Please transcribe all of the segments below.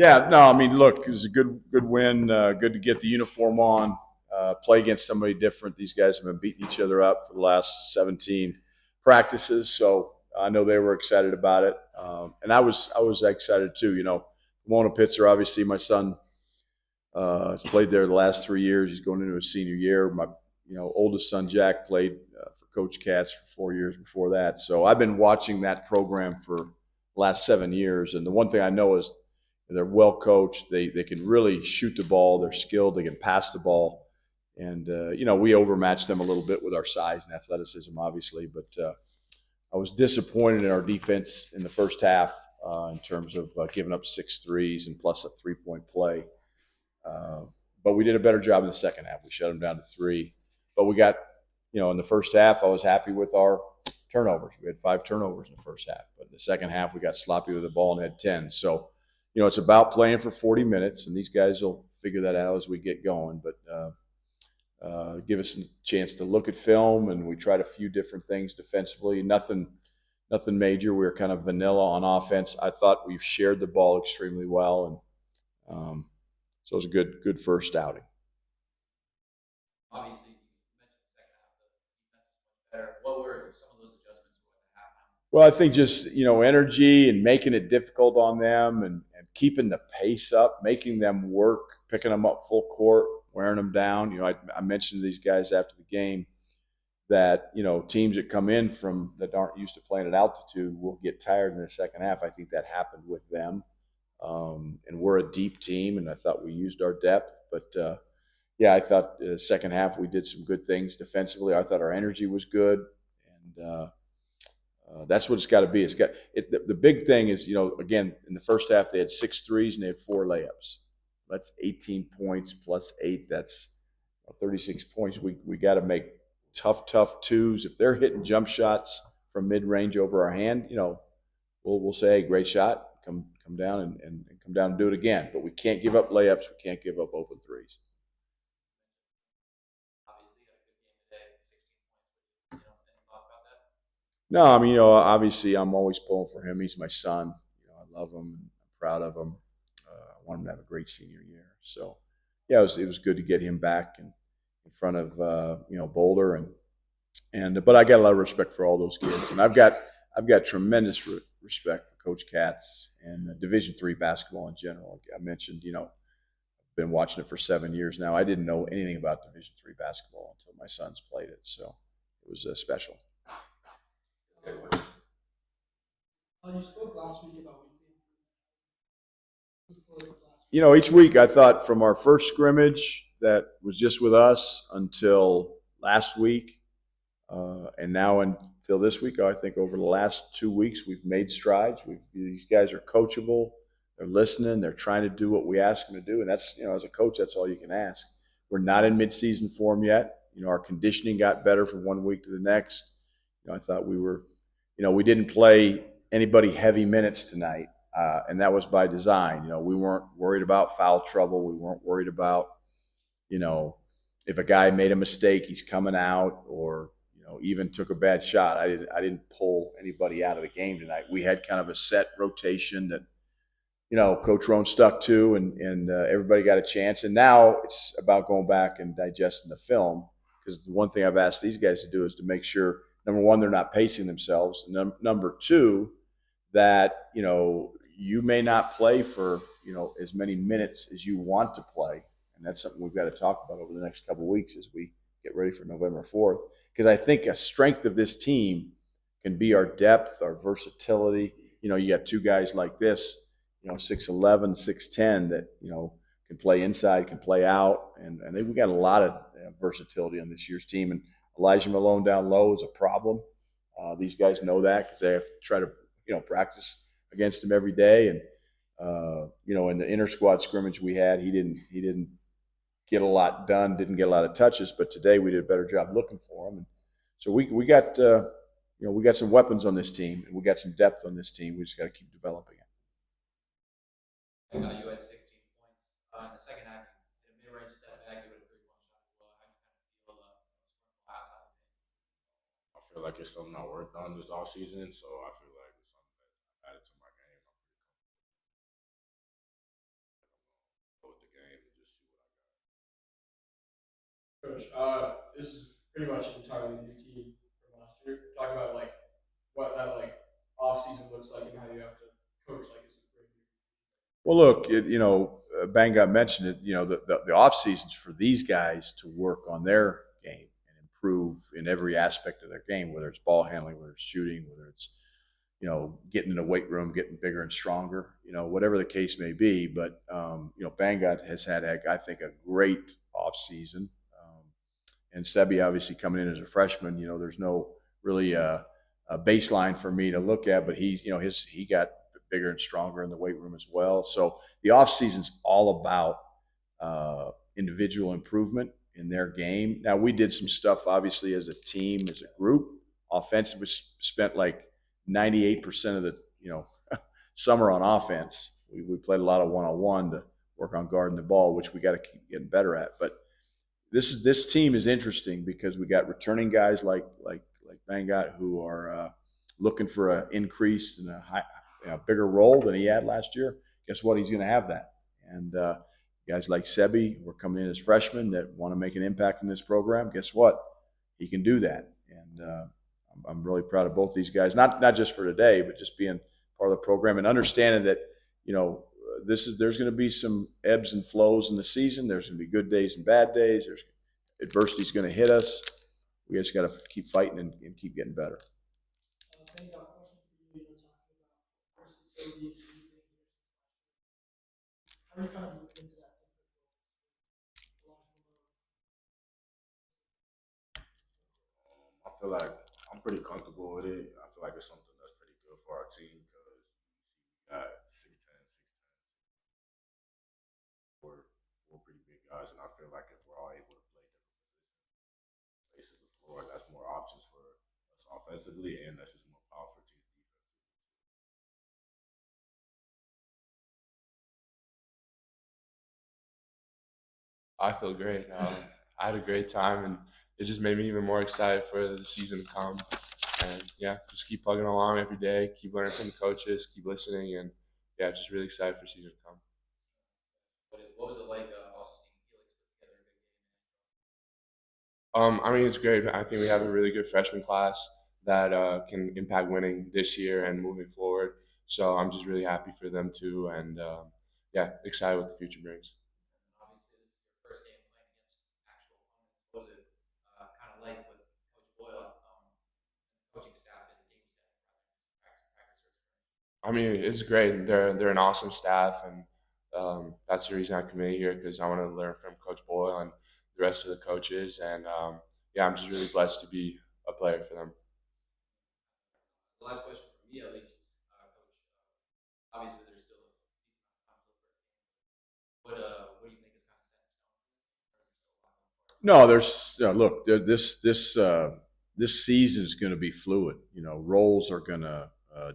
Yeah, no, I mean, look, it was a good win. Good to get the uniform on, play against somebody different. These guys have been beating each other up for the last 17 practices, so I know they were excited about it, and I was excited too. Pomona-Pitzer, obviously, my son has played there the last 3 years. He's going into his senior year. My oldest son Jack played for Coach Katz for 4 years before that. So I've been watching that program for the last 7 years. And the one thing I know is they're well coached. They can really shoot the ball. They're skilled. They can pass the ball. And we overmatch them a little bit with our size and athleticism, obviously. But I was disappointed in our defense in the first half in terms of giving up 6 threes and plus a 3-point play. Uh, but we did a better job in the second half. We shut them down to 3. But we got, in the first half, I was happy with our turnovers. We had 5 turnovers in the first half. But in the second half, we got sloppy with the ball and had 10. So, it's about playing for 40 minutes, and these guys will figure that out as we get going. But give us a chance to look at film, and we tried a few different things defensively. Nothing major. We were kind of vanilla on offense. I thought we shared the ball extremely well, and so it was a good first outing. Obviously, you mentioned the second half, the defense was much better. What were some of those adjustments for the halftime? Well, I think just energy and making it difficult on them, and keeping the pace up, making them work, picking them up full court, wearing them down. I mentioned to these guys after the game that teams that come in from that aren't used to playing at altitude will get tired in the second half. I think that happened with them, and we're a deep team, and I thought we used our depth. But yeah, I thought the second half we did some good things defensively. I thought our energy was good, and that's what it's got to be. The big thing is, again, in the first half they had 6 threes and they had 4 layups. That's 18 points plus 8. That's 36 points. We got to make tough twos. If they're hitting jump shots from mid range over our hand, we'll say, hey, great shot. Come down and come down and do it again. But we can't give up layups. We can't give up open threes. Obviously, you had a good game today, 16 points. Any thoughts about that? No, I mean, obviously, I'm always pulling for him. He's my son. I love him. I'm proud of him. I want him to have a great senior year. So, yeah, it was good to get him back in front of Boulder, and but I got a lot of respect for all those kids, and I've got tremendous respect for Coach Katz and Division III basketball in general. I mentioned, been watching it for 7 years now. I didn't know anything about Division III basketball until my sons played it, so it was special. You spoke last week about weekly improvement. Each week I thought from our first scrimmage that was just with us until last week, and now until this week, I think over the last 2 weeks we've made strides. These guys are coachable. They're listening. They're trying to do what we ask them to do, and that's as a coach, that's all you can ask. We're not in midseason form yet. Our conditioning got better from one week to the next. I thought we were, we didn't play anybody heavy minutes tonight, and that was by design. We weren't worried about foul trouble. We weren't worried about, if a guy made a mistake, he's coming out, or even took a bad shot. I didn't pull anybody out of the game tonight. We had kind of a set rotation that Coach Roan stuck to, and everybody got a chance. And now it's about going back and digesting the film, because the one thing I've asked these guys to do is to make sure, number one, they're not pacing themselves. Number two, that you may not play for as many minutes as you want to play, and that's something we've got to talk about over the next couple of weeks as we get ready for November 4th. Because I think a strength of this team can be our depth, our versatility. You got two guys like this, 6'11", 6'10", that can play inside, can play out, and I think we got a lot of versatility on this year's team. And Elijah Malone down low is a problem. These guys know that because they have to try to practice against him every day. And in the inter squad scrimmage we had, he didn't get a lot done, didn't get a lot of touches. But today we did a better job looking for him. And so we got we got some weapons on this team, and we got some depth on this team. We just got to keep developing it. You had 16 points in the second half. You hit a mid-range step back. You had a three-point shot as well. How do you kind of feel scoring the last side of the game? I feel like it's something I worked on this all season, so I feel like it's something that I added to my game. Coach, this is pretty much an entirely new team from last year. Talk about like what that like off season looks like and how you have to coach like as a great year. Well, look, Bangot mentioned it. The off seasons for these guys to work on their game and improve in every aspect of their game, whether it's ball handling, whether it's shooting, whether it's getting in the weight room, getting bigger and stronger, whatever the case may be. But Bangot has had, I think, a great off season. And Sebi obviously coming in as a freshman, there's no really a baseline for me to look at, but he got bigger and stronger in the weight room as well. So the off season's all about individual improvement in their game. Now we did some stuff obviously as a team, as a group. Offensive, we spent like 98% of the summer on offense. We played a lot of one-on-one to work on guarding the ball, which we got to keep getting better at. But this team is interesting because we got returning guys like Bangot who are looking for an increase in a bigger role than he had last year. Guess what? He's going to have that. And guys like Sebi, who are coming in as freshmen that want to make an impact in this program. Guess what? He can do that. And I'm really proud of both these guys. Not just for today, but just being part of the program and understanding that there's going to be some ebbs and flows in the season. There's going to be good days and bad days. There's adversity's going to hit us. We just got to keep fighting and keep getting better. Thank you. Question for you. Talking about versatility and everything here since last year. How are you kind of moving into that different roles? I feel like I'm pretty comfortable with it. I feel like it's something that's pretty good for our team because we got 6'10", 4 pretty big guys, and I feel like if we're all able to play different spaces of the floor, that's more options for us offensively, and that's just more power for team defense. I feel great. I had a great time, and it just made me even more excited for the season to come. And yeah, just keep plugging along every day, keep learning from the coaches, keep listening, and yeah, just really excited for the season to come. What was it like also seeing Felix put together a big game? I mean, it's great. I think we have a really good freshman class that can impact winning this year and moving forward. So I'm just really happy for them too, and yeah, excited what the future brings. Obviously, this is your first game playing against actual opponents. What was it kind of like with Coach Boyle and the coaching staff in game setting rather than just practice or scrimmage? I mean, it's great. They're an awesome staff, and that's the reason I committed here because I want to learn from Coach Boyle and the rest of the coaches. And yeah, I'm just really blessed to be a player for them. The last question for me, at least, Coach. Obviously, there's still a decent amount of time till the first game. What do you think is kind of set in stone for this game? Or is there still a lot going for us? No, there's look. This season is going to be fluid. Roles are going to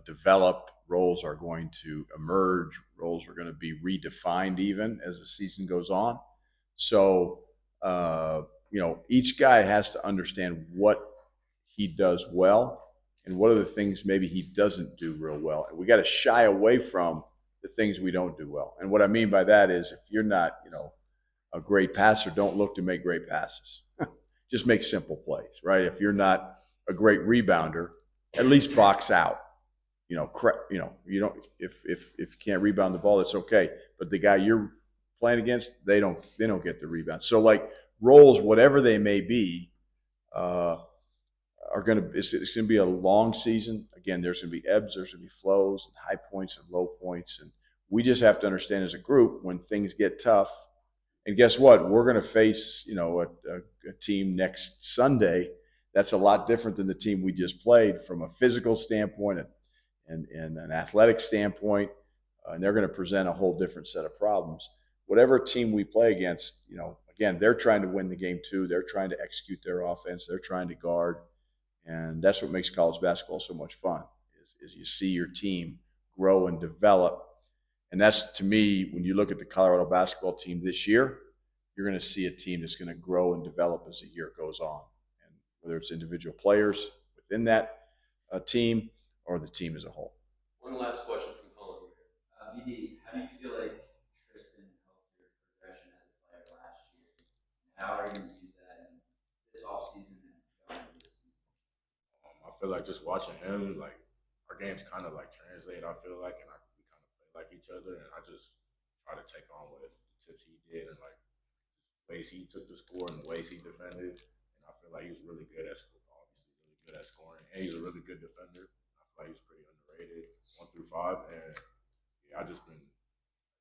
develop. Roles are going to emerge. Roles are going to be redefined even as the season goes on. So each guy has to understand what he does well and what are the things maybe he doesn't do real well. And we got to shy away from the things we don't do well. And what I mean by that is if you're not, a great passer, don't look to make great passes. Just make simple plays, right? If you're not a great rebounder, at least box out. You don't if you can't rebound the ball, it's okay. But the guy you're playing against, they don't get the rebound. So like roles, whatever they may be, are going to it's going to be a long season. Again, there's going to be ebbs, there's going to be flows, and high points and low points, and we just have to understand as a group when things get tough. And guess what? We're going to face a team next Sunday that's a lot different than the team we just played from a physical standpoint and an athletic standpoint, and they're going to present a whole different set of problems. Whatever team we play against, again, they're trying to win the game too. They're trying to execute their offense. They're trying to guard. And that's what makes college basketball so much fun is you see your team grow and develop. And that's, to me, when you look at the Colorado basketball team this year, you're going to see a team that's going to grow and develop as the year goes on. And whether it's individual players within that team or the team as a whole. One last question from Colin. BD, how do you feel like Tristan helped your progression as a player last year? How are you going to use that in feel like just watching him, like our games kind of like translate. I feel like, and we kind of play like each other, and I just try to take on what tips he did and like ways he took the score and the ways he defended. And I feel like he was really good at school, obviously really good at scoring, and he's a really good defender. I feel like he was pretty underrated, 1 through 5, and yeah,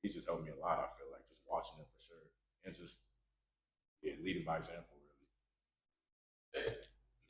he's just helped me a lot. I feel like just watching him for sure, and just leading by example, really. Okay.